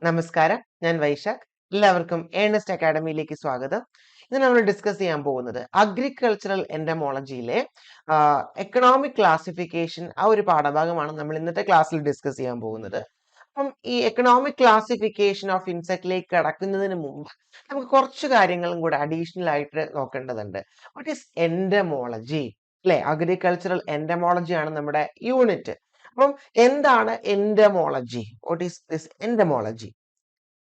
നമസ്കാരം, ഞാൻ വൈശാഖ്. എല്ലാവർക്കും ഏണസ്റ്റ് അക്കാഡമിയിലേക്ക് സ്വാഗതം. ഇന്ന് നമ്മൾ ഡിസ്കസ് ചെയ്യാൻ പോകുന്നത് അഗ്രികൾച്ചറൽ എൻഡമോളജിയിലെ എക്കണോമിക് ക്ലാസിഫിക്കേഷൻ ആ ഒരു പാഠഭാഗമാണ് നമ്മൾ ഇന്നത്തെ ക്ലാസ്സിൽ ഡിസ്കസ് ചെയ്യാൻ പോകുന്നത്. അപ്പം ഈ എക്കണോമിക് ക്ലാസിഫിക്കേഷൻ ഓഫ് ഇൻസെക്റ്റിലേക്ക് കടക്കുന്നതിന് മുമ്പ് നമുക്ക് കുറച്ച് കാര്യങ്ങളും കൂടെ അഡീഷണൽ ആയിട്ട് നോക്കേണ്ടതുണ്ട്. What is entomology? അല്ലെ, അഗ്രികൾച്ചറൽ എൻഡമോളജി ആണ് നമ്മുടെ യൂണിറ്റ്. അപ്പം എന്താണ് entomology? What is this entomology?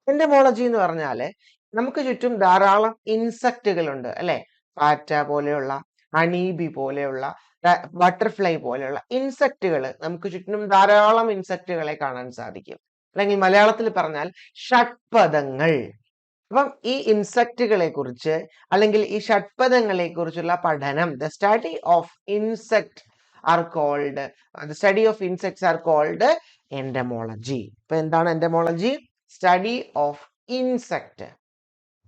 Entomology എന്ന് പറഞ്ഞാല് നമുക്ക് ചുറ്റും ധാരാളം ഇൻസെക്റ്റുകൾ ഉണ്ട്, അല്ലെ? പാറ്റ പോലെയുള്ള, അണീബി പോലെയുള്ള, ബട്ടർഫ്ലൈ പോലെയുള്ള ഇൻസെക്റ്റുകൾ നമുക്ക് ചുറ്റും ധാരാളം ഇൻസെക്റ്റുകളെ കാണാൻ സാധിക്കും. അല്ലെങ്കിൽ മലയാളത്തിൽ പറഞ്ഞാൽ ഷഡ്പദങ്ങൾ. അപ്പം ഈ ഇൻസെക്റ്റുകളെ കുറിച്ച് അല്ലെങ്കിൽ ഈ ഷഡ്പദങ്ങളെ കുറിച്ചുള്ള പഠനം, the study of insect are called entomology. ഇപ്പൊ എന്താണ് entomology? Study of insect.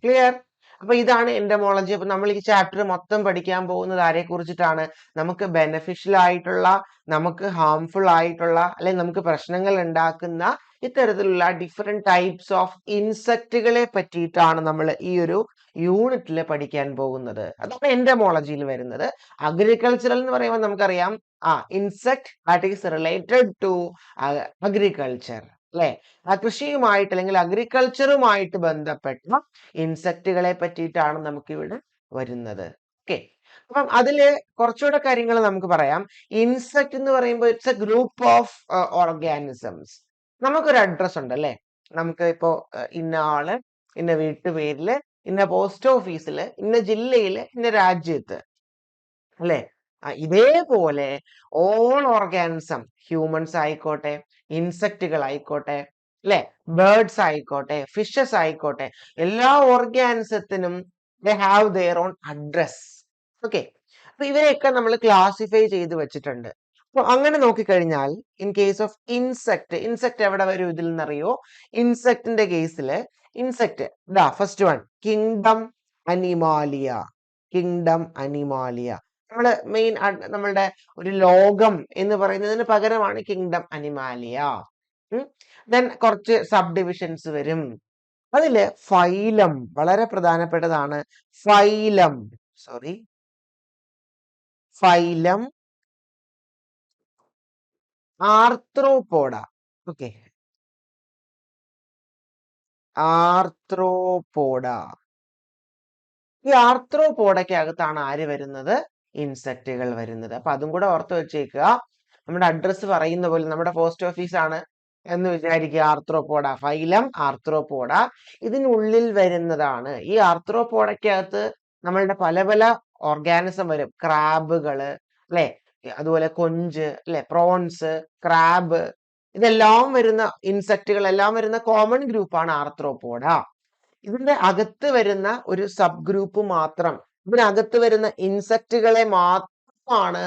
Clear? അപ്പൊ ഇതാണ് എൻഡമോളജി. അപ്പൊ നമ്മൾ ഈ ചാപ്റ്റർ മൊത്തം പഠിക്കാൻ പോകുന്നത് ആരെ കുറിച്ചിട്ടാണ്? നമുക്ക് ബെനഫിഷ്യൽ ആയിട്ടുള്ള, നമുക്ക് ഹാംഫുൾ ആയിട്ടുള്ള, അല്ലെങ്കിൽ നമുക്ക് പ്രശ്നങ്ങൾ ഉണ്ടാക്കുന്ന ഇത്തരത്തിലുള്ള ഡിഫറെന്റ് ടൈപ്സ് ഓഫ് ഇൻസെക്റ്റുകളെ പറ്റിയിട്ടാണ് നമ്മൾ ഈ ഒരു യൂണിറ്റിൽ പഠിക്കാൻ പോകുന്നത്. അതാണ് എൻഡമോളജിയിൽ വരുന്നത്. അഗ്രികൾച്ചറൽ എന്ന് പറയുമ്പോൾ നമുക്കറിയാം, insect that is related to agriculture, അല്ലെ? കൃഷിയുമായിട്ട് അല്ലെങ്കിൽ അഗ്രികൾച്ചറുമായിട്ട് ബന്ധപ്പെട്ട ഇൻസെക്റ്റുകളെ പറ്റിയിട്ടാണ് നമുക്ക് ഇവിടെ വരുന്നത്. ഓക്കെ, അപ്പം അതില് കുറച്ചുകൂടെ കാര്യങ്ങൾ നമുക്ക് പറയാം. ഇൻസെക്ട് എന്ന് പറയുമ്പോൾ it's A group of organisms. നമുക്കൊരു അഡ്രസ് ഉണ്ട്, അല്ലെ? നമുക്ക് ഇപ്പോ ഇന്ന ആള്, ഇന്ന വീട്ടുപേരില്, ഇന്ന പോസ്റ്റ് ഓഫീസില്, ഇന്ന ജില്ലയില്, ഇന്ന രാജ്യത്ത്, അല്ലെ? ഇതേപോലെ ഓൾ ഓർഗാനിസം, ഹ്യൂമൻസ് ആയിക്കോട്ടെ, ഇൻസെക്റ്റുകൾ ആയിക്കോട്ടെ, അല്ലെ, ബേർഡ്സ് ആയിക്കോട്ടെ, ഫിഷസ് ആയിക്കോട്ടെ, എല്ലാ ഓർഗാനിസത്തിനും they have their own address. Okay, അപ്പൊ ഇവരെയൊക്കെ നമ്മൾ ക്ലാസിഫൈ ചെയ്ത് വെച്ചിട്ടുണ്ട്. അപ്പൊ അങ്ങനെ നോക്കിക്കഴിഞ്ഞാൽ ഇൻ കേസ് ഓഫ് ഇൻസെക്ട് എവിടെ വരും ഇതിൽ നിന്നറിയോ? ഇൻസെക്ടിന്റെ കേസില് insect first one, kingdom Animalia. നമ്മള് മെയിൻ നമ്മളുടെ ഒരു ലോകം എന്ന് പറയുന്നതിന് പകരമാണ് കിങ്ഡം അനിമാലിയ. ദെൻ കുറച്ച് സബ് ഡിവിഷൻസ് വരും. അതില് ഫൈലം വളരെ പ്രധാനപ്പെട്ടതാണ്. ഫൈലം ആർത്രോപോഡ. ഓക്കെ, ആർത്രോപോഡ. ഈ ആർത്രോപോഡയ്ക്കകത്താണ് ആര് വരുന്നത്? ഇൻസെക്റ്റുകൾ വരുന്നത്. അപ്പൊ അതും കൂടെ ഓർത്ത് വെച്ചേക്കുക. നമ്മുടെ അഡ്രസ്സ് പറയുന്ന പോലെ നമ്മുടെ പോസ്റ്റ് ഓഫീസ് ആണ് എന്ന് വിചാരിക്കുക. ആർത്രോപോഡ, ഫൈലം ആർത്രോപോഡ ഇതിനുള്ളിൽ വരുന്നതാണ്. ഈ ആർത്രോപോഡയ്ക്കകത്ത് നമ്മളുടെ പല പല ഓർഗാനിസം വരും. ക്രാബുകള്, അല്ലെ? അതുപോലെ കൊഞ്ച്, അല്ലെ? പ്രോൺസ്, ക്രാബ്, ഇതെല്ലാം വരുന്ന ഇൻസെക്റ്റുകൾ എല്ലാം വരുന്ന കോമൺ ഗ്രൂപ്പാണ് ആർത്രോപോഡ. ഇതിന്റെ അകത്ത് വരുന്ന ഒരു സബ് ഗ്രൂപ്പ് മാത്രം, ഇതിനകത്ത് വരുന്ന ഇൻസെക്റ്റുകളെ മാത്രമാണ്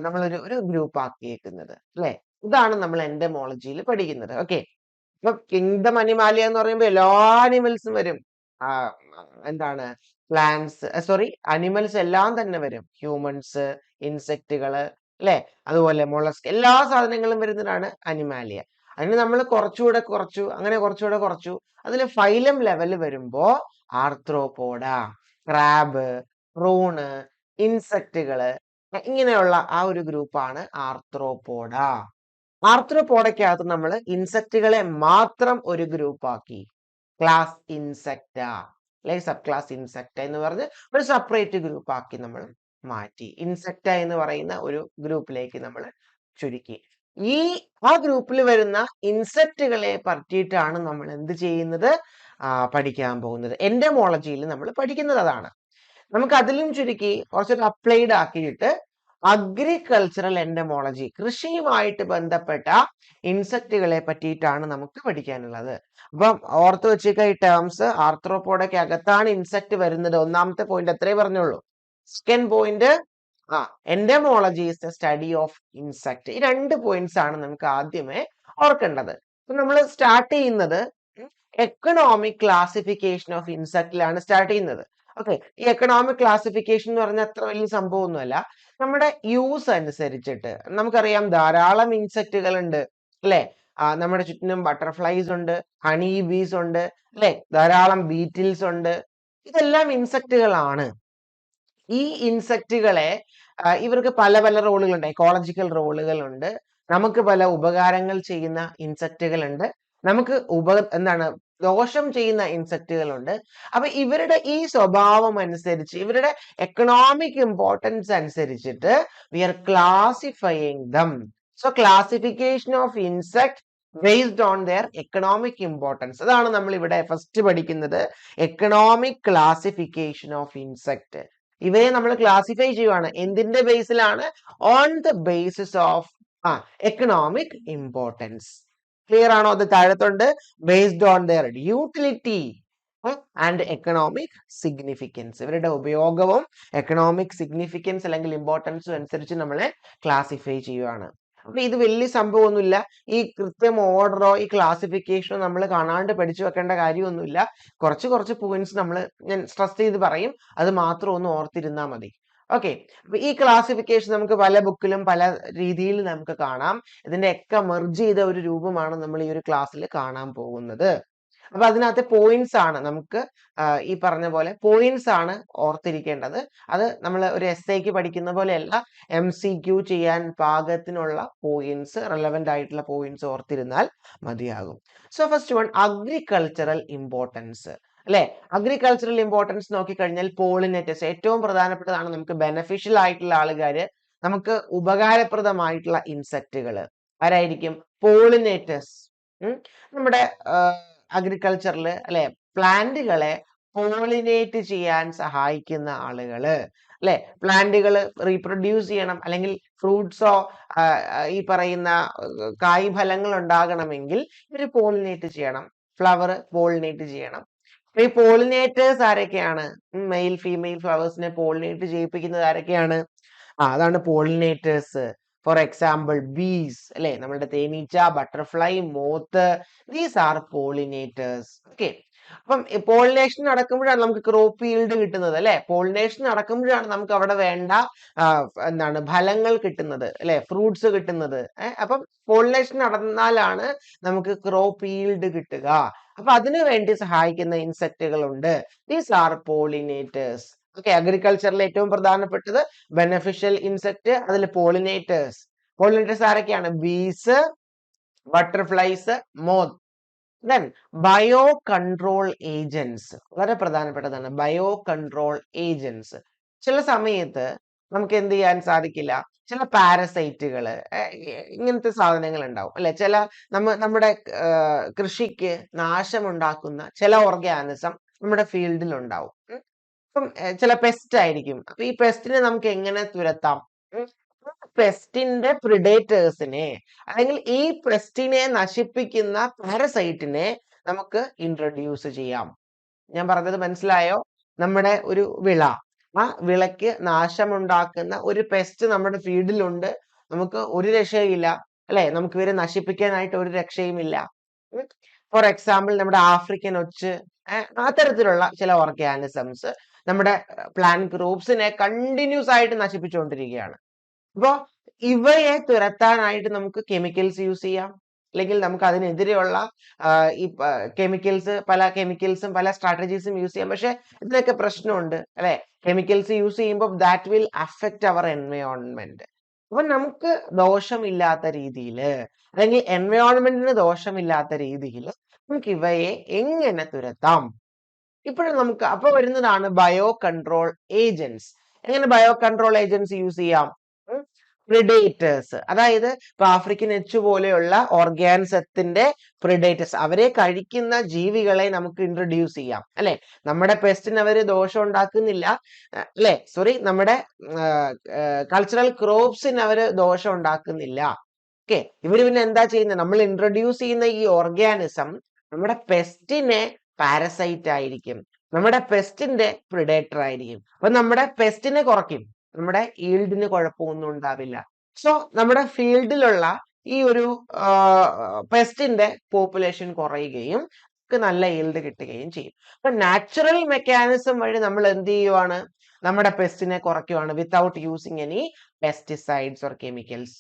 നമ്മളൊരു ഗ്രൂപ്പ് ആക്കിയേക്കുന്നത്, അല്ലെ? ഇതാണ് നമ്മൾ എൻഡമോളജിയിൽ പഠിക്കുന്നത്. ഓക്കെ, ഇപ്പൊ കിങ്ഡം അനിമാലിയ എന്ന് പറയുമ്പോൾ എല്ലാ അനിമൽസും വരും. എന്താണ്, അനിമൽസ് എല്ലാം തന്നെ വരും. ഹ്യൂമൻസ്, ഇൻസെക്റ്റുകള്, അല്ലെ? അതുപോലെ മൊളസ്ക്, എല്ലാ സാധനങ്ങളും വരുന്നതാണ് അനിമാലിയ. അതിന് നമ്മൾ കുറച്ചുകൂടെ കുറച്ചു. അതിൽ ഫൈലം ലെവൽ വരുമ്പോ ആർത്രോപോഡ, ക്രാബ്, പ്രൂണ്, ഇൻസെക്റ്റുകള്, ഇങ്ങനെയുള്ള ആ ഒരു ഗ്രൂപ്പാണ് ആർത്രോപോഡ. ആർത്രോപോഡയ്ക്കകത്ത് നമ്മൾ ഇൻസെക്റ്റുകളെ മാത്രം ഒരു ഗ്രൂപ്പ് ആക്കി, ക്ലാസ് ഇൻസെക്റ്റ, അല്ലെങ്കിൽ സബ് ക്ലാസ് ഇൻസെക്റ്റ എന്ന് പറഞ്ഞ് ഒരു സെപ്പറേറ്റ് ഗ്രൂപ്പ് ആക്കി നമ്മൾ മാറ്റി. ഇൻസെക്റ്റ എന്ന് പറയുന്ന ഒരു ഗ്രൂപ്പിലേക്ക് നമ്മൾ ചുരുക്കി. ആ ഗ്രൂപ്പിൽ വരുന്ന ഇൻസെക്റ്റുകളെ പറ്റിയിട്ടാണ് നമ്മൾ എന്ത് ചെയ്യുന്നത്? പഠിക്കാൻ പോകുന്നത്. എൻഡമോളജിയിൽ നമ്മൾ പഠിക്കുന്നത് അതാണ്. നമുക്ക് അതിലും ചുരുക്കി കുറച്ചൊരു അപ്ലൈഡ് ആക്കിയിട്ട് അഗ്രികൾച്ചറൽ എൻഡമോളജി, കൃഷിയുമായിട്ട് ബന്ധപ്പെട്ട ഇൻസെക്റ്റുകളെ പറ്റിയിട്ടാണ് നമുക്ക് പഠിക്കാനുള്ളത്. അപ്പം ഓർത്ത് വെച്ചേക്ക ഈ ടേംസ്. ആർത്രോപോഡയ്ക്ക് അകത്താണ് ഇൻസെക്ട് വരുന്നത്. ഒന്നാമത്തെ പോയിന്റ് അത്രേ പറഞ്ഞുള്ളൂ. Second point, entomology is the study of insect. ഈ രണ്ട് പോയിന്റ്സ് ആണ് നമുക്ക് ആദ്യമേ ഓർക്കേണ്ടത്. അപ്പൊ നമ്മൾ സ്റ്റാർട്ട് ചെയ്യുന്നത് എക്കണോമിക് ക്ലാസിഫിക്കേഷൻ ഓഫ് ഇൻസെക്റ്റിലാണ് സ്റ്റാർട്ട് ചെയ്യുന്നത്. ഓക്കെ, ഈ എക്കണോമിക് ക്ലാസിഫിക്കേഷൻ എന്ന് പറഞ്ഞാൽ അത്ര വലിയ സംഭവമൊന്നുമല്ല. നമ്മുടെ യൂസ് അനുസരിച്ചിട്ട് നമുക്കറിയാം ധാരാളം ഇൻസെക്റ്റുകൾ ഉണ്ട്, അല്ലെ? നമ്മുടെ ചുറ്റിനും ബട്ടർഫ്ലൈസ് ഉണ്ട്, ഹണി ബീസ് ഉണ്ട്, അല്ലെ, ധാരാളം ബീറ്റിൽസ് ഉണ്ട്. ഇതെല്ലാം ഇൻസെക്റ്റുകളാണ്. ഈ ഇൻസെക്റ്റുകളെ ഇവർക്ക് പല പല റോളുകളുണ്ട്. എക്കോളജിക്കൽ റോളുകളുണ്ട്, നമുക്ക് പല ഉപകാരങ്ങൾ ചെയ്യുന്ന ഇൻസെക്റ്റുകളുണ്ട്, നമുക്ക് എന്താണ് ദോഷം ചെയ്യുന്ന ഇൻസെക്റ്റുകളുണ്ട്. അപ്പൊ ഇവരുടെ ഈ സ്വഭാവം അനുസരിച്ച്, ഇവരുടെ എക്കണോമിക് ഇമ്പോർട്ടൻസ് അനുസരിച്ചിട്ട് we are classifying them. So classification of insect based on their economic importance. അതാണ് നമ്മൾ ഇവിടെ ഫസ്റ്റ് പഠിക്കുന്നത്, എക്കണോമിക് ക്ലാസിഫിക്കേഷൻ ഓഫ് ഇൻസെക്ട്. ഇവയെ നമ്മൾ ക്ലാസിഫൈ ചെയ്യുവാണ് എന്തിന്റെ ബേസിലാണ്? On the basis of economic importance. Clear ആണോ? അത് താഴത്തുണ്ട്, based on their utility and economic significance. ഇവരുടെ ഉപയോഗവും എക്കണോമിക് സിഗ്നിഫിക്കൻസ് അല്ലെങ്കിൽ ഇമ്പോർട്ടൻസും അനുസരിച്ച് നമ്മളെ ക്ലാസിഫൈ ചെയ്യുവാണ്. അപ്പൊ ഇത് വലിയ സംഭവമൊന്നുമില്ല. ഈ കൃത്യം ഓർഡറോ ഈ ക്ലാസിഫിക്കേഷനോ നമ്മൾ കാണാണ്ട് പഠിച്ചു വെക്കേണ്ട കാര്യമൊന്നുമില്ല. കുറച്ച് പോയിന്റ്സ് ഞാൻ സ്ട്രെസ് ചെയ്ത് പറയും, അത് മാത്രം ഒന്ന് ഓർത്തിരുന്നാൽ മതി. ഓക്കെ. അപ്പൊ ഈ ക്ലാസിഫിക്കേഷൻ നമുക്ക് പല ബുക്കിലും പല രീതിയിൽ നമുക്ക് കാണാം. ഇതിന്റെ ഒക്കെ മെർജ് ചെയ്ത ഒരു രൂപമാണ് നമ്മൾ ഈ ഒരു ക്ലാസ്സിൽ കാണാൻ പോകുന്നത്. അപ്പൊ അതിനകത്തെ പോയിന്റ്സ് ആണ് നമുക്ക് ഈ പറഞ്ഞ പോലെ പോയിന്റ്സ് ആണ് ഓർത്തിരിക്കേണ്ടത്. അത് നമ്മൾ ഒരു എസ്ഐക്ക് പഠിക്കുന്ന പോലെയല്ല, MCQ ചെയ്യാൻ പാകത്തിനുള്ള പോയിന്റ്സ്, റെലവെന്റ് ആയിട്ടുള്ള പോയിന്റ്സ് ഓർത്തിരുന്നാൽ മതിയാകും. So first one, agricultural importance. അല്ലെ, അഗ്രികൾച്ചറൽ ഇമ്പോർട്ടൻസ് നോക്കിക്കഴിഞ്ഞാൽ പോളിനേറ്റേഴ്സ് ഏറ്റവും പ്രധാനപ്പെട്ടതാണ്. നമുക്ക് ബെനഫിഷ്യൽ ആയിട്ടുള്ള ആളുകാര്, നമുക്ക് ഉപകാരപ്രദമായിട്ടുള്ള ഇൻസെക്റ്റുകൾ ആരായിരിക്കും? പോളിനേറ്റേഴ്സ്. നമ്മുടെ അഗ്രികൾച്ചറിൽ അല്ലെ, പ്ലാന്റുകളെ പോളിനേറ്റ് ചെയ്യാൻ സഹായിക്കുന്ന ആളുകള്, അല്ലെ, പ്ലാന്റുകൾ റീപ്രൊഡ്യൂസ് ചെയ്യണം അല്ലെങ്കിൽ ഫ്രൂട്ട്സോ ഈ പറയുന്ന കായ്ഫലങ്ങൾ ഉണ്ടാകണമെങ്കിൽ ഇവര് പോളിനേറ്റ് ചെയ്യണം, ഫ്ലവർ പോളിനേറ്റ് ചെയ്യണം. ഈ പോളിനേറ്റേഴ്സ് ആരൊക്കെയാണ്? മെയിൽ ഫീമെയിൽ ഫ്ലവേഴ്സിനെ പോളിനേറ്റ് ചെയ്യിപ്പിക്കുന്നത് ആരൊക്കെയാണ്? അതാണ് പോളിനേറ്റേഴ്സ്. ഫോർ എക്സാമ്പിൾ ബീസ്, അല്ലെ, നമ്മുടെ തേനീച്ച, butterfly, moth, these are pollinators. Okay. അപ്പം പോളിനേഷൻ നടക്കുമ്പോഴാണ് നമുക്ക് ക്രോപ്പ് ഈൽഡ് കിട്ടുന്നത്, അല്ലെ, പോളിനേഷൻ നടക്കുമ്പോഴാണ് നമുക്ക് അവിടെ വേണ്ട എന്താണ് ഫലങ്ങൾ കിട്ടുന്നത്, അല്ലെ, ഫ്രൂട്ട്സ് കിട്ടുന്നത്. അപ്പം പോളിനേഷൻ നടന്നാലാണ് നമുക്ക് ക്രോപ്പ് ഈൽഡ് കിട്ടുക. അപ്പൊ അതിനു വേണ്ടി സഹായിക്കുന്ന ഇൻസെക്റ്റുകൾ ഉണ്ട്. These are pollinators. ഓക്കെ. അഗ്രികൾച്ചറിൽ ഏറ്റവും പ്രധാനപ്പെട്ടത് ബെനഫിഷ്യൽ ഇൻസെക്ട്, അതിൽ പോളിനേറ്റേഴ്സ്. പോളിനേറ്റേഴ്സ് ആരൊക്കെയാണ്? Bees, butterflies, moth. Then bio control agents, വളരെ പ്രധാനപ്പെട്ടതാണ് ബയോ കൺട്രോൾ ഏജൻസ്. ചില സമയത്ത് നമുക്ക് എന്ത് ചെയ്യാൻ സാധിക്കില്ല, ചില പാരസൈറ്റുകള് ഇങ്ങനത്തെ സാധനങ്ങൾ ഉണ്ടാവും, അല്ലെ, ചില നമ്മുടെ കൃഷിക്ക് നാശമുണ്ടാക്കുന്ന ചില ഓർഗാനിസം നമ്മുടെ ഫീൽഡിൽ ഉണ്ടാവും. അപ്പം ചില പെസ്റ്റ് ആയിരിക്കും. അപ്പൊ ഈ പെസ്റ്റിനെ നമുക്ക് എങ്ങനെ തുരത്താം? പെസ്റ്റിന്റെ പ്രിഡേറ്റേഴ്സിനെ അല്ലെങ്കിൽ ഈ പെസ്റ്റിനെ നശിപ്പിക്കുന്ന പാരസൈറ്റിനെ നമുക്ക് ഇൻട്രൊഡ്യൂസ് ചെയ്യാം. ഞാൻ പറഞ്ഞത് മനസ്സിലായോ? നമ്മുടെ ഒരു വിള, ആ വിളക്ക് നാശമുണ്ടാക്കുന്ന ഒരു പെസ്റ്റ് നമ്മുടെ ഫീൽഡിലുണ്ട്, നമുക്ക് ഒരു രക്ഷയില്ല, അല്ലെ, നമുക്ക് ഇവരെ നശിപ്പിക്കാനായിട്ട് ഒരു രക്ഷയുമില്ല. ഫോർ എക്സാമ്പിൾ നമ്മുടെ ആഫ്രിക്കൻ ഒച്ച്, അത്തരത്തിലുള്ള ചില ഓർഗാനിസംസ് നമ്മുടെ പ്ലാന്റ് ഗ്രൂപ്പ്സിനെ കണ്ടിന്യൂസ് ആയിട്ട് നശിപ്പിച്ചുകൊണ്ടിരിക്കുകയാണ്. അപ്പൊ ഇവയെ തുരത്താനായിട്ട് നമുക്ക് കെമിക്കൽസ് യൂസ് ചെയ്യാം, അല്ലെങ്കിൽ നമുക്ക് അതിനെതിരെയുള്ള ഈ പല കെമിക്കൽസും പല സ്ട്രാറ്റജീസും യൂസ് ചെയ്യാം. പക്ഷെ ഇതിനൊക്കെ പ്രശ്നമുണ്ട്, അല്ലെ, കെമിക്കൽസ് യൂസ് ചെയ്യുമ്പോൾ that will affect our environment. അപ്പൊ നമുക്ക് ദോഷമില്ലാത്ത രീതിയിൽ അല്ലെങ്കിൽ എൻവയോൺമെന്റിന് ദോഷമില്ലാത്ത രീതിയിൽ നമുക്ക് ഇവയെ എങ്ങനെ തുരത്താം? ഇപ്പോഴും നമുക്ക് അപ്പൊ വരുന്നതാണ് ബയോ കൺട്രോൾ ഏജൻസ്. എങ്ങനെ ബയോ കൺട്രോൾ ഏജൻസ് യൂസ് ചെയ്യാം? പ്രിഡേറ്റേഴ്സ്, അതായത് ഇപ്പൊ ആഫ്രിക്കൻ എച്ച് പോലെയുള്ള ഓർഗാനിസത്തിന്റെ പ്രിഡേറ്റേഴ്സ്, അവരെ കഴിക്കുന്ന ജീവികളെ നമുക്ക് ഇൻട്രൊഡ്യൂസ് ചെയ്യാം, അല്ലെ. നമ്മുടെ പെസ്റ്റിന് അവര് ദോഷം ഉണ്ടാക്കുന്നില്ല, അല്ലെ, സോറി, നമ്മുടെ കൾച്ചറൽ ക്രോപ്സിന് അവര് ദോഷം ഉണ്ടാക്കുന്നില്ല. ഓക്കെ. ഇവര് പിന്നെ എന്താ ചെയ്യുന്നത്? നമ്മൾ ഇൻട്രൊഡ്യൂസ് ചെയ്യുന്ന ഈ ഓർഗാനിസം നമ്മുടെ പെസ്റ്റിനെ പാരസൈറ്റ് ആയിരിക്കും, നമ്മുടെ പെസ്റ്റിന്റെ പ്രിഡേറ്റർ ആയിരിക്കും. അപ്പൊ നമ്മുടെ പെസ്റ്റിനെ കുറയ്ക്കും, നമ്മുടെ ഈൽഡിന് കുഴപ്പമൊന്നും ഉണ്ടാവില്ല. സോ നമ്മുടെ ഫീൽഡിലുള്ള ഈ ഒരു പെസ്റ്റിന്റെ പോപ്പുലേഷൻ കുറയുകയും നല്ല ഈൽഡ് കിട്ടുകയും ചെയ്യും. അപ്പൊ നാച്ചുറൽ മെക്കാനിസം വഴി നമ്മൾ എന്ത് ചെയ്യുവാണ്? നമ്മുടെ പെസ്റ്റിനെ കുറയ്ക്കുവാണ് without using any pesticides or chemicals.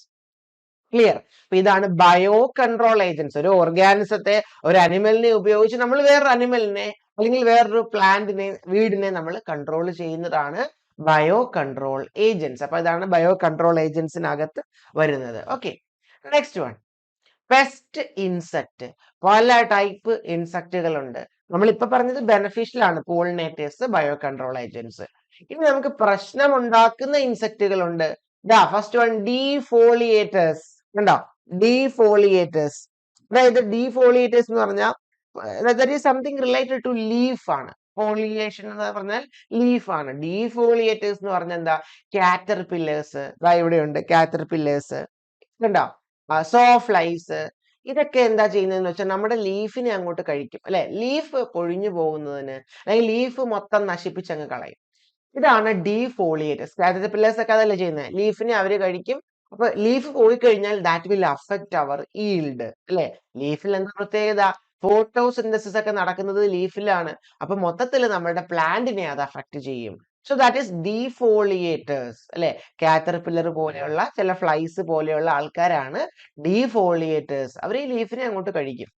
Clear? അപ്പൊ ഇതാണ് ബയോ കൺട്രോൾ ഏജൻസ്. ഒരു ഓർഗാനിസത്തെ, ഒരു അനിമലിനെ ഉപയോഗിച്ച് നമ്മൾ വേറൊരു അനിമലിനെ അല്ലെങ്കിൽ വേറൊരു പ്ലാന്റിനെ, വീടിനെ നമ്മൾ കൺട്രോൾ ചെയ്യുന്നതാണ് ബയോ കൺട്രോൾ ഏജൻസ്. അപ്പൊ ഇതാണ് ബയോ കൺട്രോൾ ഏജൻസിനകത്ത് വരുന്നത്. Okay, next one, pest insect. പല ടൈപ്പ് ഇൻസെക്റ്റുകളുണ്ട്. നമ്മളിപ്പോ പറഞ്ഞത് ബെനഫിഷ്യൽ ആണ്, പോളിനേറ്റേഴ്സ്, ബയോ കൺട്രോൾ ഏജൻസ്. ഇനി നമുക്ക് പ്രശ്നം ഉണ്ടാക്കുന്ന ഇൻസെക്റ്റുകളുണ്ട്. First one, ഡീഫോളിയേറ്റേഴ്സ്. കണ്ടോ, ഡീഫോളിയേറ്റേഴ്സ്. അതായത് ഡീഫോളിയേറ്റേഴ്സ് എന്ന് പറഞ്ഞാൽ that is something related to leaf ആണ്. ഫോളിയേഷൻ എന്ന് പറഞ്ഞാൽ ലീഫ് ആണ്. ഡീഫോളിയേറ്റേഴ്സ് എന്ന് പറഞ്ഞാൽ എന്താ, കാറ്റർപില്ലേഴ്സ്. ഇവിടെയുണ്ട് കാറ്റർപില്ലേഴ്സ്, കണ്ടോ, സോ ഫ്ലൈസ്. ഇതൊക്കെ എന്താ ചെയ്യുന്നതെന്ന് വെച്ചാൽ നമ്മുടെ ലീഫിനെ അങ്ങോട്ട് കഴിക്കും, അല്ലെ? ലീഫ് പൊഴിഞ്ഞു പോകുന്നതിന്, അല്ലെങ്കിൽ ലീഫ് മൊത്തം നശിപ്പിച്ചങ്ങ് കളയും. ഇതാണ് ഡീഫോളിയേറ്റേഴ്സ്. കാറ്റർപില്ലേഴ്സ് ഒക്കെ അതല്ലേ ചെയ്യുന്നത്, ലീഫിനെ അവര് കഴിക്കും. അപ്പൊ ലീഫ് പോയി കഴിഞ്ഞാൽ that will affect our yield, അല്ലെ? ലീഫിൽ എന്താ പ്രത്യേകത, ഫോട്ടോസിന്തസിസ് ഒക്കെ നടക്കുന്നത് ലീഫിലാണ്. അപ്പൊ മൊത്തത്തിൽ നമ്മുടെ പ്ലാന്റിനെ അത് അഫക്റ്റ് ചെയ്യും. സോ ദാറ്റ് ഈസ് ഡീഫോളിയേറ്റേഴ്സ്, അല്ലെ? കാറ്റർപില്ലർ പോലെയുള്ള ചില ഫ്ലൈസ് പോലെയുള്ള ആൾക്കാരാണ് ഡീഫോളിയേറ്റേഴ്സ്. അവർ ഈ ലീഫിനെ അങ്ങോട്ട് കഴിക്കും.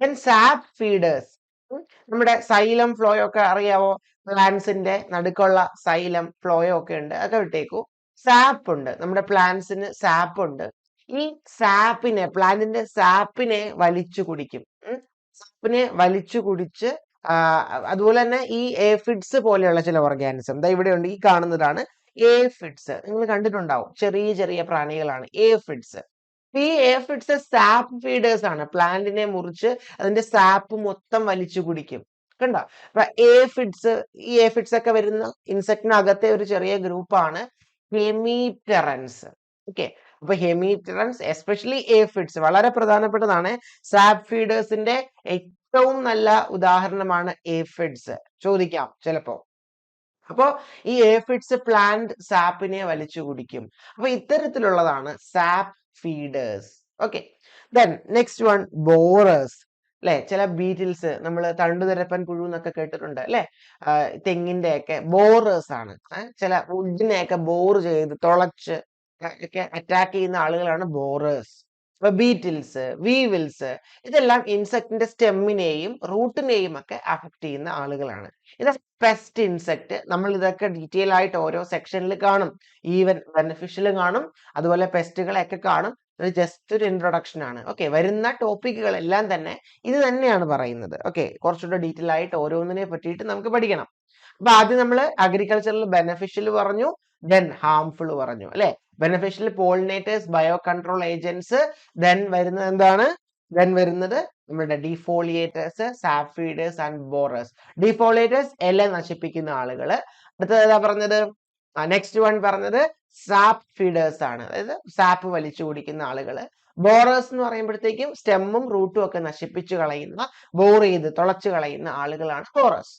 Then sap feeders. നമ്മുടെ സൈലം ഫ്ലോയോ ഒക്കെ അറിയാവോ? പ്ലാന്റ്സിന്റെ നടുക്കുള്ള സൈലം ഫ്ലോയോ ഒക്കെ ഉണ്ട്, അതൊക്കെ വിട്ടേക്കൂ. സാപ്പ് ഉണ്ട്, നമ്മുടെ പ്ലാന്റ്സിന് സാപ്പ് ഉണ്ട്. ഈ സാപ്പിനെ, പ്ലാന്റിന്റെ സാപ്പിനെ വലിച്ചു കുടിക്കും. സാപ്പിനെ വലിച്ചു കുടിച്ച് അതുപോലെ തന്നെ ഈ ഏഫിഡ്സ് പോലെയുള്ള ചില ഓർഗാനിസം ഇവിടെ ഉണ്ട്. ഈ കാണുന്നതാണ് ഏഫിഡ്സ്. നിങ്ങൾ കണ്ടിട്ടുണ്ടാവും, ചെറിയ ചെറിയ പ്രാണികളാണ് ഏഫിഡ്സ്. ഈ ഏഫിഡ്സ് സാപ്പ് ഫീഡേഴ്സ് ആണ്. പ്ലാന്റിനെ മുറിച്ച് അതിന്റെ സാപ്പ് മൊത്തം വലിച്ചു കുടിക്കും. കണ്ടോ? അപ്പൊ ഏഫിഡ്സ്, ഈ ഏഫിഡ്സ് ഒക്കെ വരുന്ന ഇൻസെക്ടിനകത്തെ ഒരു ചെറിയ ഗ്രൂപ്പാണ് ഹെമിപ്റ്ററൻസ്. ഓക്കെ, അപ്പൊ ഹെമിപ്റ്ററൻസ്, എസ്പെഷ്യലി ഏഫിഡ്സ്, വളരെ പ്രധാനപ്പെട്ടതാണ്. സാപ്പ് ഫീഡേഴ്സിന്റെ ഏറ്റവും നല്ല ഉദാഹരണമാണ് ഏഫിഡ്സ്, ചോദിക്കാം ചിലപ്പോ. അപ്പോ ഈ ഏഫിഡ്സ് പ്ലാന്റ് സാപ്പിനെ വലിച്ചു കുടിക്കും. അപ്പൊ ഇത്തരത്തിലുള്ളതാണ് sap feeders. Okay, then next one, borers. അല്ലെ, ചില ബീറ്റിൽസ്, നമ്മൾ തണ്ടുതുരപ്പൻ പുഴു എന്നൊക്കെ കേട്ടിട്ടുണ്ട്, അല്ലെ? തെങ്ങിന്റെ ഒക്കെ ബോറേഴ്സ് ആണ്. ചില വുഡിനെയൊക്കെ ബോർ ചെയ്ത് തുളച്ച് ഒക്കെ അറ്റാക്ക് ചെയ്യുന്ന ആളുകളാണ് ബോറേഴ്സ്. അപ്പൊ ബീറ്റിൽസ്, വീവിൽസ്, ഇതെല്ലാം ഇൻസെക്ടിന്റെ സ്റ്റെമ്മിനെയും റൂട്ടിനെയും ഒക്കെ അഫക്ട് ചെയ്യുന്ന ആളുകളാണ്. ഇത് പെസ്റ്റ് ഇൻസെക്ട്. നമ്മൾ ഇതൊക്കെ ഡീറ്റെയിൽ ആയിട്ട് ഓരോ സെക്ഷനിൽ കാണും. ഈവൻ ബെനിഫിഷ്യൽ കാണും, അതുപോലെ പെസ്റ്റുകളെയൊക്കെ കാണും. ഇത് ജസ്റ്റ് ഒരു ഇൻട്രൊഡക്ഷൻ ആണ്. ഓക്കെ, വരുന്ന ടോപ്പിക്കുകളെല്ലാം തന്നെ ഇത് തന്നെയാണ് പറയുന്നത്. ഓക്കെ, കുറച്ചുകൂടെ ഡീറ്റെയിൽ ആയിട്ട് ഓരോന്നിനെ പറ്റിയിട്ട് നമുക്ക് പഠിക്കണം. അപ്പൊ ആദ്യം നമ്മൾ അഗ്രികൾച്ചറിൽ ബെനിഫിഷ്യൽ പറഞ്ഞു, ദെൻ ഹാംഫുൾ പറഞ്ഞു, അല്ലെ? Beneficial pollinators, bio control agents. Then വരുന്നത് എന്താണ്? ദെൻ വരുന്നത് നമ്മുടെ ഡീഫോളിയേറ്റേഴ്സ്, സാപ്പ് ഫീഡേഴ്സ് ആൻഡ് ബോറേഴ്സ്. ഡീഫോളിയേറ്റേഴ്സ് ഇല നശിപ്പിക്കുന്ന ആളുകള്. അടുത്തത് ഏതാ പറഞ്ഞത്? നെക്സ്റ്റ് വൺ പറഞ്ഞത് സാപ്പ് ഫീഡേഴ്സ് ആണ്, അതായത് സാപ്പ് വലിച്ചു കുടിക്കുന്ന ആളുകള്. ബോറേഴ്സ് എന്ന് പറയുമ്പോഴത്തേക്കും സ്റ്റെമ്മും റൂട്ടും ഒക്കെ നശിപ്പിച്ചു കളയുന്ന, ബോർ ചെയ്ത് തുളച്ചു കളയുന്ന ആളുകളാണ് ബോറേഴ്സ്.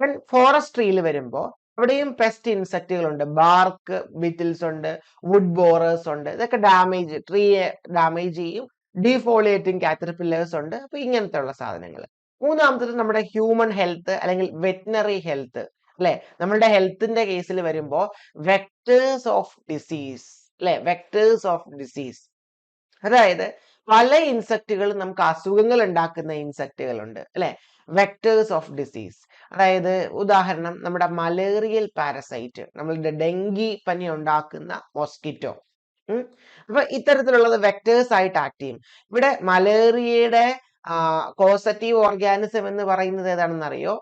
ദെൻ ഫോറസ്ട്രിയിൽ വരുമ്പോ അവിടെയും പെസ്റ്റ് ഇൻസെക്റ്റുകൾ ഉണ്ട്. ബാർക്ക് ബിറ്റിൽസ് ഉണ്ട്, വുഡ് ബോറേഴ്സ് ഉണ്ട്. ഇതൊക്കെ ഡാമേജ്, ട്രീയെ ഡാമേജ് ചെയ്യും. ഡീഫോളിയേറ്റിംഗ് കാറ്റർപില്ലേഴ്സ് ഉണ്ട്. അപ്പൊ ഇങ്ങനത്തെ ഉള്ള സാധനങ്ങൾ. മൂന്നാമത്തത് നമ്മുടെ ഹ്യൂമൻ ഹെൽത്ത് അല്ലെങ്കിൽ വെറ്റിനറി ഹെൽത്ത്, അല്ലെ? നമ്മളുടെ ഹെൽത്തിന്റെ കേസിൽ വരുമ്പോ വെക്ടേഴ്സ് ഓഫ് ഡിസീസ്, അല്ലെ? വെക്ടേഴ്സ് ഓഫ് ഡിസീസ്, അതായത് പല ഇൻസെക്റ്റുകളും നമുക്ക് അസുഖങ്ങൾ ഉണ്ടാക്കുന്ന ഇൻസെക്റ്റുകളുണ്ട്, അല്ലെ? വെക്ടേഴ്സ് ഓഫ് ഡിസീസ്, അതായത് ഉദാഹരണം നമ്മുടെ മലേറിയൽ പാരസൈറ്റ്, നമ്മളുടെ ഡെങ്കി പനി ഉണ്ടാക്കുന്ന മോസ്കിറ്റോ. അപ്പൊ ഇത്തരത്തിലുള്ളത് വെക്ടേഴ്സ് ആയിട്ട് ആക്ട് ചെയ്യും. ഇവിടെ മലേറിയയുടെ കോസറ്റീവ് ഓർഗാനിസം എന്ന് പറയുന്നത് ഏതാണെന്ന് അറിയോ?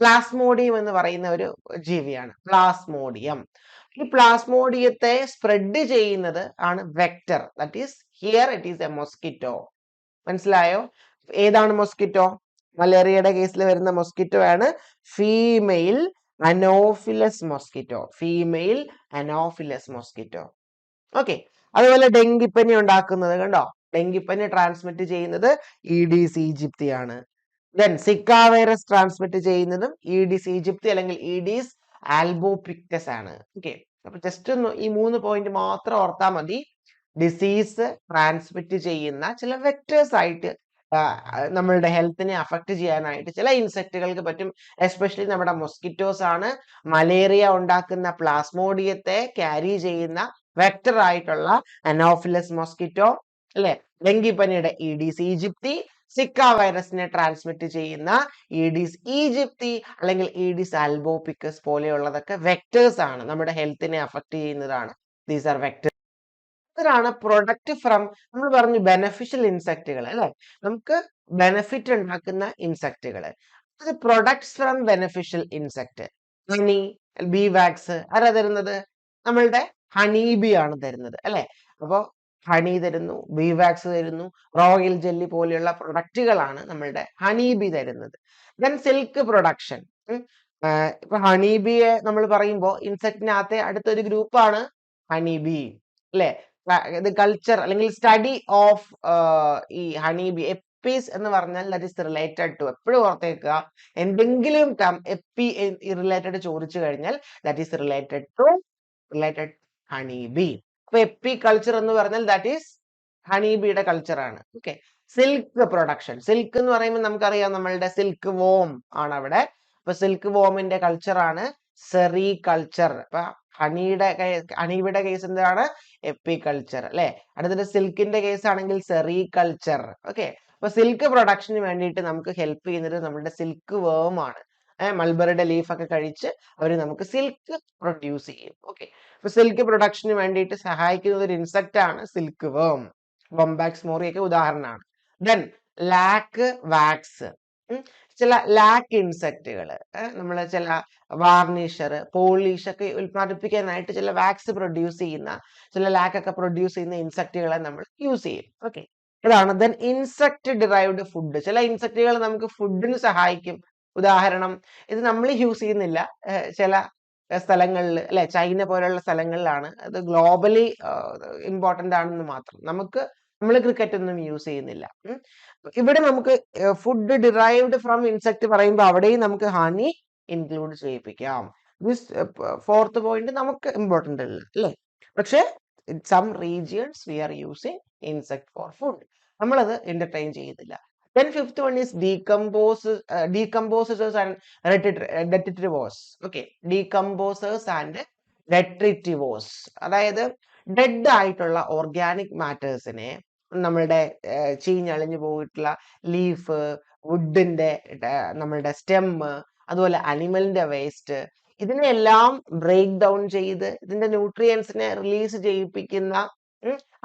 പ്ലാസ്മോഡിയം എന്ന് പറയുന്ന ഒരു ജീവിയാണ്, പ്ലാസ്മോഡിയം. ഈ പ്ലാസ്മോഡിയത്തെ സ്പ്രെഡ് ചെയ്യുന്നത് ആണ് vector. That is here it is A mosquito. മനസ്സിലായോ? ഏതാണ് മൊസ്കിറ്റോ? മലേറിയയുടെ കേസിൽ വരുന്ന മൊസ്കിറ്റോ ആണ് female anopheles mosquito. Female anopheles mosquito. Okay, അതുപോലെ ഡെങ്കിപ്പനി ഉണ്ടാക്കുന്നത് കണ്ടോ, ഡെങ്കിപ്പനി ട്രാൻസ്മിറ്റ് ചെയ്യുന്നത് ഈഡിസ് ഈജിപ്തി ആണ്. ദെൻ സിക്ക വൈറസ് ട്രാൻസ്മിറ്റ് ചെയ്യുന്നതും ഈഡിസ് ഈജിപ്തി അല്ലെങ്കിൽ ഈഡിസ് ആൽബോപിക്ടസ് ആണ്. ഓക്കെ, അപ്പൊ ജസ്റ്റ് ഒന്ന് ഈ 3 പോയിന്റ് മാത്രം ഓർത്താൽ മതി. ഡിസീസ് ട്രാൻസ്മിറ്റ് ചെയ്യുന്ന ചില വെക്ടേഴ്സ് ആയിട്ട് നമ്മളുടെ ഹെൽത്തിനെ അഫക്ട് ചെയ്യാനായിട്ട് ചില ഇൻസെക്റ്റുകൾക്ക് പറ്റും. എസ്പെഷ്യലി നമ്മുടെ മൊസ്കിറ്റോസ് ആണ് മലേറിയ ഉണ്ടാക്കുന്ന പ്ലാസ്മോഡിയത്തെ ക്യാരി ചെയ്യുന്ന വെക്ടർ ആയിട്ടുള്ള അനോഫിലസ് മോസ്കിറ്റോ അല്ലെ, ഡെങ്കിപ്പനിയുടെ ഈഡീസ് ഈജിപ്തി, സിക്ക വൈറസിനെ ട്രാൻസ്മിറ്റ് ചെയ്യുന്ന ഈഡീസ് ഈജിപ്തി അല്ലെങ്കിൽ ഈഡീസ് ആൽബോപിക്കസ് പോലെയുള്ളതൊക്കെ വെക്ടേഴ്സ് ആണ്, നമ്മുടെ ഹെൽത്തിനെ അഫക്ട് ചെയ്യുന്നതാണ്. These are vectors. ാണ് പ്രൊഡക്റ്റ് ഫ്രം, നമ്മൾ പറഞ്ഞു ബെനഫിഷ്യൽ ഇൻസെക്റ്റുകൾ അല്ലെ, നമുക്ക് ബെനിഫിറ്റ് ഉണ്ടാക്കുന്ന ഇൻസെക്റ്റുകൾ. അത് products from beneficial insect. Honey, bee wax ആരാ തരുന്നത്? നമ്മളുടെ ഹണി ബി ആണ് തരുന്നത് അല്ലെ. അപ്പോ ഹണി തരുന്നു, ബീ വാക്സ് തരുന്നു, റോയൽ ജെല്ലി പോലെയുള്ള പ്രൊഡക്റ്റുകളാണ് നമ്മളുടെ ഹണി ബി തരുന്നത്. Then silk production. ഇപ്പൊ ഹണി ബിയെ നമ്മൾ പറയുമ്പോൾ ഇൻസെക്റ്റിനകത്തെ അടുത്തൊരു ഗ്രൂപ്പാണ് ഹണി ബി അല്ലെ. ഇത് കൾച്ചർ അല്ലെങ്കിൽ സ്റ്റഡി ഓഫ് ഈ ഹണി ബി. എപ്പീസ് എന്ന് പറഞ്ഞാൽ ദാറ്റ് ഈസ് റിലേറ്റഡ് ടു, എപ്പോഴും ഓർത്തേക്കുക, എന്തെങ്കിലും എപ്പി റിലേറ്റഡ് ചോദിച്ചു കഴിഞ്ഞാൽ that is related honey bee. അപ്പൊ എപ്പി കൾച്ചർ എന്ന് പറഞ്ഞാൽ ദാറ്റ് ഈസ് ഹണി ബിയുടെ കൾച്ചർ ആണ്. ഓക്കെ. Silk production. സിൽക്ക് എന്ന് പറയുമ്പോൾ നമുക്കറിയാം നമ്മളുടെ സിൽക്ക് വോം ആണ് അവിടെ. അപ്പൊ സിൽക്ക് വോമിന്റെ കൾച്ചർ ആണ് സെറി കൾച്ചർ. അപ്പൊ ഹണിയുടെ കേസ് എന്താണ്? എപ്പി കൾച്ചർ അല്ലെ. അടുത്തത് സിൽക്കിന്റെ കേസ് ആണെങ്കിൽ സെറി കൾച്ചർ. ഓക്കെ. അപ്പൊ സിൽക്ക് പ്രൊഡക്ഷന് വേണ്ടിയിട്ട് നമുക്ക് ഹെൽപ്പ് ചെയ്യുന്നത് നമ്മുടെ സിൽക്ക് വേം ആണ്. മൾബറിയുടെ ലീഫ് ഒക്കെ കഴിച്ച് അവർ നമുക്ക് സിൽക്ക് പ്രൊഡ്യൂസ് ചെയ്യും. ഓക്കെ. അപ്പൊ സിൽക്ക് പ്രൊഡക്ഷന് വേണ്ടിയിട്ട് സഹായിക്കുന്ന ഒരു ഇൻസെക്ട് ആണ് സിൽക്ക് വേം. ബൊംബാക്സ് മോറി ഒക്കെ ഉദാഹരണമാണ്. Then lac wax. ചില ലാക്ക് ഇൻസെക്റ്റുകൾ, നമ്മൾ ചില വാർണിഷർ, പോളിഷ് ഒക്കെ ഉൽപ്പാദിപ്പിക്കാനായിട്ട് ചില വാക്സ് പ്രൊഡ്യൂസ് ചെയ്യുന്ന, ചില ലാക്ക് ഒക്കെ പ്രൊഡ്യൂസ് ചെയ്യുന്ന ഇൻസെക്റ്റുകളെ നമ്മൾ യൂസ് ചെയ്യും. ഓക്കെ. ഇതാണ്. Then insect derived food. ചില ഇൻസെക്റ്റുകൾ നമുക്ക് ഫുഡിന് സഹായിക്കും. ഉദാഹരണം, ഇത് നമ്മൾ യൂസ് ചെയ്യുന്നില്ല, ചില സ്ഥലങ്ങളിൽ അല്ലെ, ചൈന പോലുള്ള സ്ഥലങ്ങളിലാണ്, അത് ഗ്ലോബലി ഇമ്പോർട്ടന്റ് ആണെന്ന് മാത്രം. നമ്മൾ ക്രിക്കറ്റ് ഒന്നും യൂസ് ചെയ്യുന്നില്ല. ഇവിടെ നമുക്ക് ഫുഡ് ഡിറൈവ്ഡ് ഫ്രം ഇൻസെക്ട് പറയുമ്പോൾ അവിടെയും നമുക്ക് ഹണി ഇൻക്ലൂഡ് ചെയ്യിപ്പിക്കാം. ഫോർത്ത് പോയിന്റ് നമുക്ക് ഇമ്പോർട്ടന്റ് അല്ല അല്ലേ. പക്ഷെ some regions we are using insect for food, നമ്മളത് എന്റർടൈൻ ചെയ്യുന്നില്ല. Then fifth one is decomposers and detritivores. Okay, decomposers and detritivores. അതായത് ഡെഡ് ആയിട്ടുള്ള ഓർഗാനിക് മാറ്റേഴ്സിനെ, നമ്മളുടെ ചീഞ്ഞളിഞ്ഞു പോയിട്ടുള്ള ലീഫ്, വുഡിന്റെ നമ്മളുടെ സ്റ്റെം, അതുപോലെ അനിമലിന്റെ വേസ്റ്റ്, ഇതിനെല്ലാം ബ്രേക്ക് ഡൗൺ ചെയ്ത് ഇതിന്റെ ന്യൂട്രിയൻസിനെ റിലീസ് ചെയ്യിപ്പിക്കുന്ന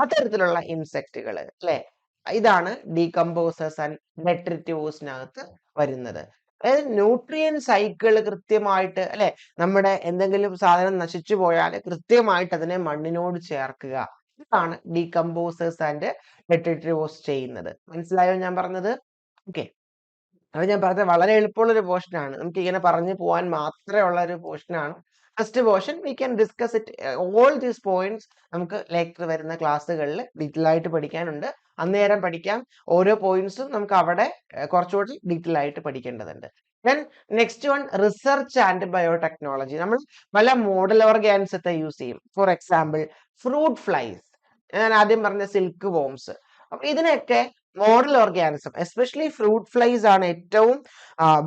അത്തരത്തിലുള്ള ഇൻസെക്റ്റുകൾ അല്ലെ. ഇതാണ് ഡീകമ്പോസേഴ്സ് ആൻഡ് ഡെട്രിറ്റിവോഴ്സിനകത്ത് വരുന്നത്. അതായത് ന്യൂട്രിയൻ സൈക്കിൾ കൃത്യമായിട്ട് അല്ലെ, നമ്മുടെ എന്തെങ്കിലും സാധനം നശിച്ചു പോയാൽ കൃത്യമായിട്ട് അതിനെ മണ്ണിനോട് ചേർക്കുക. ഇതാണ് ഡീകമ്പോസേഴ്സ് ആൻഡ് ഡെട്രിറ്റിവോഴ്സ് ചെയ്യുന്നത്. മനസ്സിലായോ ഞാൻ പറഞ്ഞത്? ഓക്കെ. അത് ഞാൻ പറഞ്ഞത് വളരെ എളുപ്പമുള്ള ഒരു പോർഷൻ ആണ്, നമുക്ക് ഇങ്ങനെ പറഞ്ഞു പോകാൻ മാത്രമേ ഉള്ള ഒരു പോർഷൻ ആണ്. First portion we can discuss it all these points. നമുക്ക് ലെക്ചർ വരുന്ന ക്ലാസ്സുകളിൽ ഡീറ്റെയിൽ ആയിട്ട് പഠിക്കാനുണ്ട്. അന്നേരം പഠിക്കാം. ഓരോ പോയിന്റ്സും നമുക്ക് അവിടെ കുറച്ചുകൂടി ഡീറ്റെയിൽ ആയിട്ട് പഠിക്കേണ്ടതുണ്ട്. Then next one, research and biotechnology. നമ്മൾ പല മോഡൽ ഓർഗാനിസത്തെ യൂസ് ചെയ്യും. ഫോർ എക്സാമ്പിൾ ഫ്രൂട്ട് ഫ്ലൈസ്, ഞാൻ ആദ്യം പറഞ്ഞ സിൽക്ക് വോംസ്. അപ്പൊ ഇതിനൊക്കെ model organism, especially fruit flies ആണ് ഏറ്റവും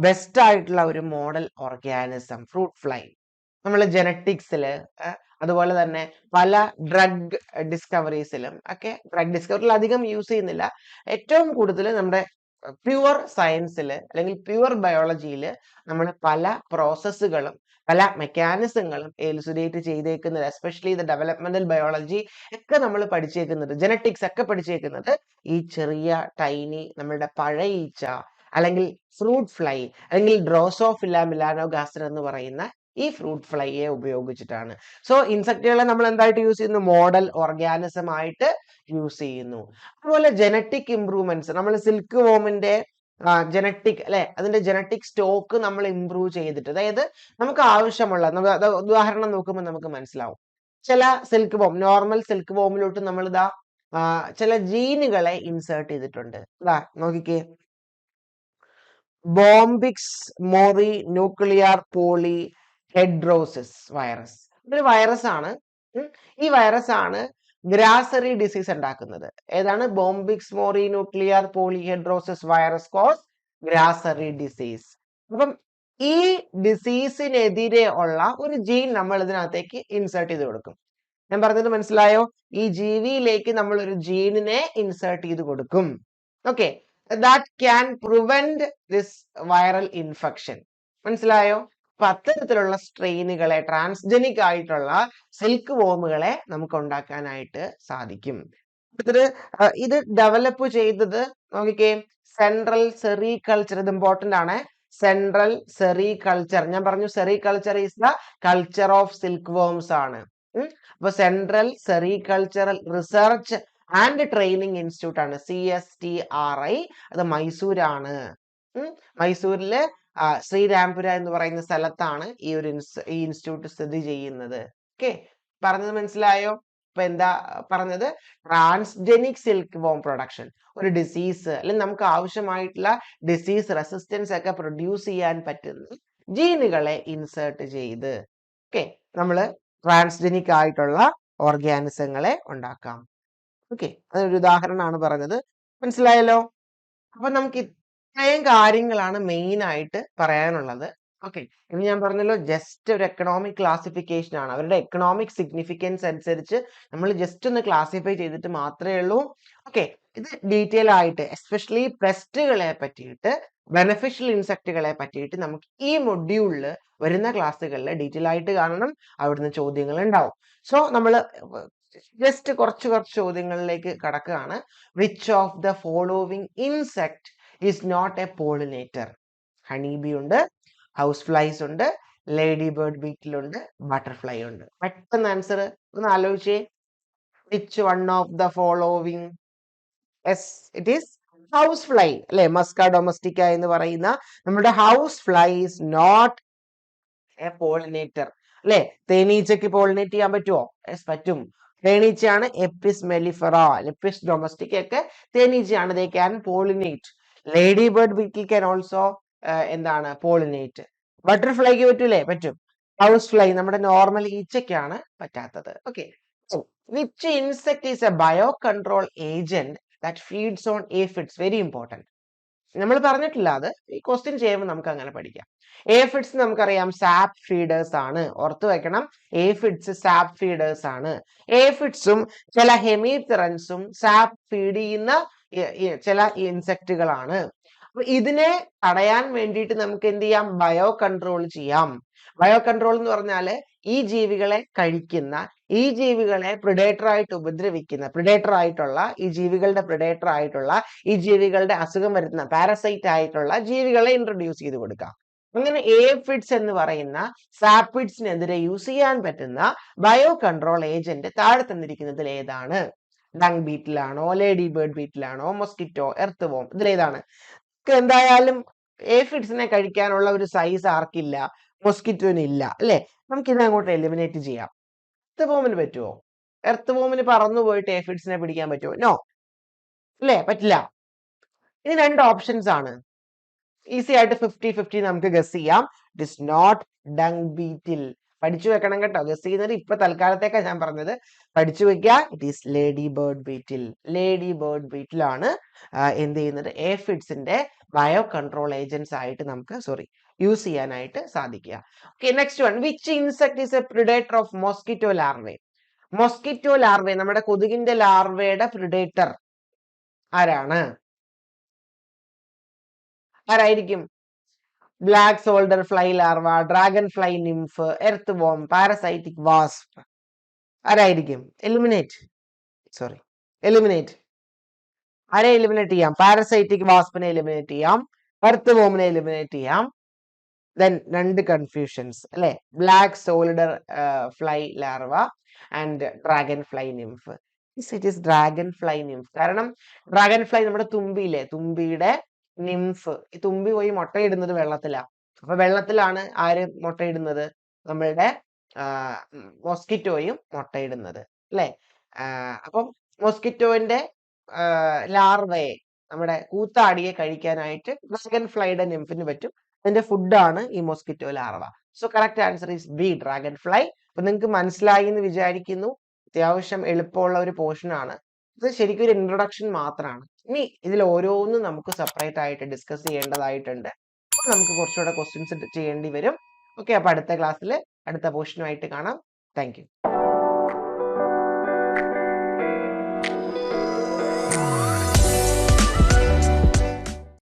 ബെസ്റ്റ് ആയിട്ടുള്ള ഒരു മോഡൽ ഓർഗാനിസം. ഫ്രൂട്ട് ഫ്ലൈ നമ്മൾ ജെനറ്റിക്സിൽ, അതുപോലെ തന്നെ പല ഡ്രഗ് ഡിസ്കവറീസിലും ഒക്കെ, ഡ്രഗ് ഡിസ്കവറിയിൽ അധികം യൂസ് ചെയ്യുന്നില്ല, ഏറ്റവും കൂടുതൽ നമ്മുടെ പ്യുവർ സയൻസിൽ അല്ലെങ്കിൽ പ്യുവർ ബയോളജിയിൽ നമ്മൾ പല പ്രോസസ്സുകളും പല മെക്കാനിസങ്ങളും എലുസിഡേറ്റ് ചെയ്തേക്കുന്നത്, എസ്പെഷ്യലി ഇത് ഡെവലപ്മെന്റൽ ബയോളജി ഒക്കെ നമ്മൾ പഠിച്ചേക്കുന്നത്, ജെനറ്റിക്സ് ഒക്കെ പഠിച്ചേക്കുന്നത് ഈ ചെറിയ ടൈനി നമ്മളുടെ പഴയീച്ച അല്ലെങ്കിൽ ഫ്രൂട്ട് ഫ്ലൈ അല്ലെങ്കിൽ ഡ്രോസോഫില മിലാനോഗാസ്റ്റർ എന്ന് പറയുന്ന ഈ ഫ്രൂട്ട് ഫ്ലൈയെ ഉപയോഗിച്ചിട്ടാണ്. സോ ഇൻസെക്റ്റുകളെ നമ്മൾ എന്തായിട്ട് യൂസ് ചെയ്യുന്നു? മോഡൽ ഓർഗാനിസം ആയിട്ട് യൂസ് ചെയ്യുന്നു. അതുപോലെ ജനറ്റിക് ഇംപ്രൂവ്മെന്റ്സ്, നമ്മൾ സിൽക്ക് വോമിന്റെ ജനറ്റിക് അല്ലെ, അതിന്റെ ജനറ്റിക് സ്റ്റോക്ക് നമ്മൾ ഇംപ്രൂവ് ചെയ്തിട്ട്, അതായത് നമുക്ക് ആവശ്യമുള്ള, ഉദാഹരണം നോക്കുമ്പോൾ നമുക്ക് മനസ്സിലാവും, ചില സിൽക്ക് വോം, നോർമൽ സിൽക്ക് വോമിലോട്ട് നമ്മൾ ഇതാ ചില ജീനുകളെ ഇൻസേർട്ട് ചെയ്തിട്ടുണ്ട്. ഇതാ നോക്കിക്കേ, ബോംബിക്സ് മോറി ന്യൂക്ലിയർ പോളി ഹെഡ്രോസിസ് വൈറസ്. ഇതൊരു വൈറസ് ആണ്. ഈ വൈറസ് ആണ് ഗ്രാസറി ഡിസീസ് ഉണ്ടാക്കുന്നത്. ഏതാണ്? ബോംബിക്സ് മോറി ന്യൂക്ലിയർ പോളിഹെഡ്രോസിസ് വൈറസ് കോസ് ഗ്രാസറി ഡിസീസ്. അപ്പം ഈ ഡിസീസിനെതിരെ ഉള്ള ഒരു ജീൻ നമ്മൾ ഇതിനകത്തേക്ക് ഇൻസേർട്ട് ചെയ്ത് കൊടുക്കും. ഞാൻ പറഞ്ഞത് മനസ്സിലായോ? ഈ ജീവിയിലേക്ക് നമ്മൾ ഒരു ജീനിനെ ഇൻസേർട്ട് ചെയ്ത് കൊടുക്കും. Okay, that can prevent this viral infection. മനസ്സിലായോ? അപ്പൊ അത്തരത്തിലുള്ള സ്ട്രെയിനുകളെ, ട്രാൻസ്ജനിക് ആയിട്ടുള്ള സിൽക്ക് വോമുകളെ നമുക്ക് ഉണ്ടാക്കാനായിട്ട് സാധിക്കും. ഇത് ഡെവലപ്പ് ചെയ്തത് നോക്കിക്കേ, സെൻട്രൽ സെറികൾച്ചർ. ഇത് ഇമ്പോർട്ടന്റ് ആണ്. സെൻട്രൽ സെറികൾച്ചർ, ഞാൻ പറഞ്ഞു sericulture is the culture of silk worms ആണ്. അപ്പൊ central sericultural research and training institute ആണ്, CSTRI. അത് മൈസൂരാണ്. മൈസൂരിലെ ശ്രീരാംപുര എന്ന് പറയുന്ന സ്ഥലത്താണ് ഈ ഇൻസ്റ്റിറ്റ്യൂട്ട് സ്ഥിതി ചെയ്യുന്നത്. ഓക്കെ, പറഞ്ഞത് മനസ്സിലായോ? ഇപ്പൊ എന്താ പറഞ്ഞത്? ട്രാൻസ്ജനിക് സിൽക്ക് വോം പ്രൊഡക്ഷൻ, ഒരു ഡിസീസ് അല്ലെങ്കിൽ നമുക്ക് ആവശ്യമായിട്ടുള്ള ഡിസീസ് റെസിസ്റ്റൻസ് ഒക്കെ പ്രൊഡ്യൂസ് ചെയ്യാൻ പറ്റുന്ന ജീനുകളെ ഇൻസേർട്ട് ചെയ്ത് നമ്മള് ട്രാൻസ്ജനിക് ആയിട്ടുള്ള ഓർഗാനിസങ്ങളെ ഉണ്ടാക്കാം. ഓക്കെ, അതൊരു ഉദാഹരണമാണ് പറഞ്ഞത്. മനസ്സിലായല്ലോ? അപ്പൊ നമുക്ക് ഇത്രയും കാര്യങ്ങളാണ് മെയിൻ ആയിട്ട് പറയാനുള്ളത്. ഓക്കെ, ഇനി ഞാൻ പറഞ്ഞല്ലോ ജസ്റ്റ് ഒരു എക്കണോമിക് ക്ലാസിഫിക്കേഷൻ ആണ്. അവരുടെ എക്കണോമിക് സിഗ്നിഫിക്കൻസ് അനുസരിച്ച് നമ്മൾ ജസ്റ്റ് ഒന്ന് ക്ലാസിഫൈ ചെയ്തിട്ട് മാത്രമേ ഉള്ളൂ. ഓക്കെ, ഇത് ഡീറ്റെയിൽ ആയിട്ട് എസ്പെഷ്യലി പെസ്റ്റുകളെ പറ്റിയിട്ട്, ബെനഫിഷ്യൽ ഇൻസെക്റ്റുകളെ പറ്റിയിട്ട് നമുക്ക് ഈ മൊഡ്യൂളിൽ വരുന്ന ക്ലാസ്സുകളിൽ ഡീറ്റെയിൽ ആയിട്ട് കാണണം. അവിടുന്ന് ചോദ്യങ്ങൾ ഉണ്ടാവും. സോ നമ്മൾ ജസ്റ്റ് കുറച്ച് ചോദ്യങ്ങളിലേക്ക് കടക്കുകയാണ്. Which of the following insect is not a pollinator? Honey bee ഉണ്ട്, ഹൗസ് ഫ്ലൈസ് ഉണ്ട്, ലേഡി ബേർഡ് ബീറ്റിൽ ഉണ്ട്, ബട്ടർഫ്ലൈ ഉണ്ട്. പെട്ടെന്ന് ആൻസർ ഒന്ന് ആലോചിച്ചേ. Which one of the following? Yes, it is house fly അല്ലെ, മസ്ക ഡൊമസ്റ്റിക്ക എന്ന് പറയുന്ന നമ്മുടെ house fly is not a pollinator അല്ലെ. തേനീച്ചയ്ക്ക് പോളിനേറ്റ് ചെയ്യാൻ പറ്റുമോ? യെസ്, പറ്റും. തേനീച്ചയാണ് എപ്പിസ് മെലിഫറ, എപ്പിസ് ഡൊമസ്റ്റിക്ക ഒക്കെ തേനീച്ചയാണ്. They can pollinate. Lady bird beetle can also എന്താണ് പോളിനേറ്റ്. ബട്ടർഫ്ലൈക്ക് പറ്റൂലേ? പറ്റും. ഹൗസ് ഫ്ലൈ നമ്മുടെ നോർമൽ ഈച്ചയ്ക്കാണ് പറ്റാത്തത്. Okay, which insect is a bio control agent that feeds on aphids? Very important. നമ്മൾ പറഞ്ഞിട്ടില്ല, അത് ഈ ക്വസ്റ്റ്യൻ ചെയ്യുമ്പോൾ നമുക്ക് അങ്ങനെ പഠിക്കാം. ഏഫിഡ്സ് നമുക്കറിയാം സാപ്പ് ഫീഡേഴ്സ് ആണ്. ഓർത്തു വെക്കണം, ഏഫിഡ്സ് സാപ്പ് ഫീഡേഴ്സ് ആണ്. ഏഫിഡ്സും ചില ഹെമിപ്റ്ററൻസും സാപ്പ് ഫീഡ് ചെയ്യുന്ന ചില ഇൻസെക്റ്റുകളാണ്. അപ്പൊ ഇതിനെ തടയാൻ വേണ്ടിയിട്ട് നമുക്ക് എന്ത് ചെയ്യാം? ബയോ കൺട്രോൾ ചെയ്യാം. ബയോ കൺട്രോൾ എന്ന് പറഞ്ഞാല് ഈ ജീവികളെ കഴിക്കുന്ന, ഈ ജീവികളെ പ്രിഡേറ്റർ ആയിട്ട് ഉപദ്രവിക്കുന്ന, പ്രിഡേറ്റർ ആയിട്ടുള്ള ഈ ജീവികളുടെ പ്രിഡേറ്റർ ആയിട്ടുള്ള ഈ ജീവികളുടെ അസുഖം വരുന്ന പാരസൈറ്റ് ആയിട്ടുള്ള ജീവികളെ ഇൻട്രൊഡ്യൂസ് ചെയ്ത് കൊടുക്കാം. അങ്ങനെ ഏഫിഡ്സ് എന്ന് പറയുന്ന സാപ്പിഡ്സിനെതിരെ യൂസ് ചെയ്യാൻ പറ്റുന്ന ബയോ കൺട്രോൾ ഏജന്റ് താഴെ തന്നിരിക്കുന്നതിൽ ഏതാണ്? ഡങ് ബീറ്റിലാണോ, ലേഡി ബേർഡ് ബീറ്റിലാണോ, മൊസ്കിറ്റോ, എർത്ത് വോം? ഇതിലേതാണ്? എന്തായാലും ഏഫിഡ്സിനെ കഴിക്കാനുള്ള ഒരു സൈസ് ആർക്കില്ല? മൊസ്കിറ്റോന് ഇല്ല അല്ലെ. നമുക്ക് ഇത് അങ്ങോട്ട് എലിമിനേറ്റ് ചെയ്യാം. എർത്ത് വോമിന് പറ്റുമോ? എർത്ത് വോമിന് പറന്നു പോയിട്ട് ഏഫിഡ്സിനെ പിടിക്കാൻ പറ്റുമോ? നോ അല്ലേ, പറ്റില്ല. ഇനി രണ്ട് ഓപ്ഷൻസ് ആണ്. ഈസി ആയിട്ട് 50-50 നമുക്ക് ഗസ് ചെയ്യാം. It is not dung beetle. പഠിച്ചു വെക്കണം കേട്ടോ. ഗസ് ചെയ്യുന്നത് ഇപ്പൊ തൽക്കാലത്തേക്കാണ് ഞാൻ പറഞ്ഞത്. പഠിച്ചു വെക്കുക. It is lady bird beetle. Lady bird ബീറ്റിലാണ് എന്ത് ചെയ്യുന്നത്? ഏഫിഡ്സിന്റെ ബയോ കൺട്രോൾ ഏജൻസ് ആയിട്ട് നമുക്ക് യൂസ് ചെയ്യാനായിട്ട് സാധിക്കുക. Okay, next one. Which insect is a predator of mosquito larvae? Mosquito larvae, നമ്മുടെ കൊതുകിന്റെ ലാർവയുടെ പ്രിഡേറ്റർ ആരാണ്? ആരായിരിക്കും? Black soldier fly larva, dragonfly nymph, earthworm, parasitic wasp. ആരായിരിക്കും? എലിമിനേറ്റ്. ആരെ എലിമിനേറ്റ് ചെയ്യാം? പാരസൈറ്റിക് വാസ്പിനെ എലിമിനേറ്റ് ചെയ്യാം, എർത്ത് വോമിനെ എലിമിനേറ്റ് ചെയ്യാം. ദെൻ രണ്ട് കൺഫ്യൂഷൻസ് അല്ലെ, black soldier fly larva and dragonfly nymph. It is dragonfly nymph. കാരണം ഡ്രാഗൺ ഫ്ലൈ നമ്മുടെ തുമ്പിയിലെ, തുമ്പിയുടെ നിംഫ്. ഈ തുമ്പി പോയി മുട്ടയിടുന്നത് വെള്ളത്തിലാണ്. അപ്പൊ വെള്ളത്തിലാണ് ആര് മുട്ടയിടുന്നത്? നമ്മളുടെ മോസ്കിറ്റോയും മുട്ടയിടുന്നത് അല്ലെ. അപ്പം മോസ്കിറ്റോന്റെ ലാർവയെ, നമ്മുടെ കൂത്താടിയെ കഴിക്കാനായിട്ട് ഡ്രാഗൺ ഫ്ലൈയുടെ നിംഫിന് പറ്റും. അതിന്റെ ഫുഡാണ് ഈ mosquito larva. So correct answer is B, dragon fly. അപ്പൊ നിങ്ങൾക്ക് മനസ്സിലായി എന്ന് വിചാരിക്കുന്നു. അത്യാവശ്യം എളുപ്പമുള്ള ഒരു പോർഷൻ ആണ് ഇത്. ശരിക്കും ഒരു ഇൻട്രൊഡക്ഷൻ മാത്രമാണ്. ഇനി ഇതിൽ ഓരോന്നും നമുക്ക് സെപ്പറേറ്റ് ആയിട്ട് ഡിസ്കസ് ചെയ്യേണ്ടതായിട്ടുണ്ട്. നമുക്ക് കുറച്ചുകൂടെ ക്വസ്റ്റ്യൻസ് ചെയ്യേണ്ടി വരും. ഓക്കെ, അപ്പൊ അടുത്ത ക്ലാസ്സിൽ അടുത്ത പോർഷനുമായിട്ട് കാണാം. Thank you.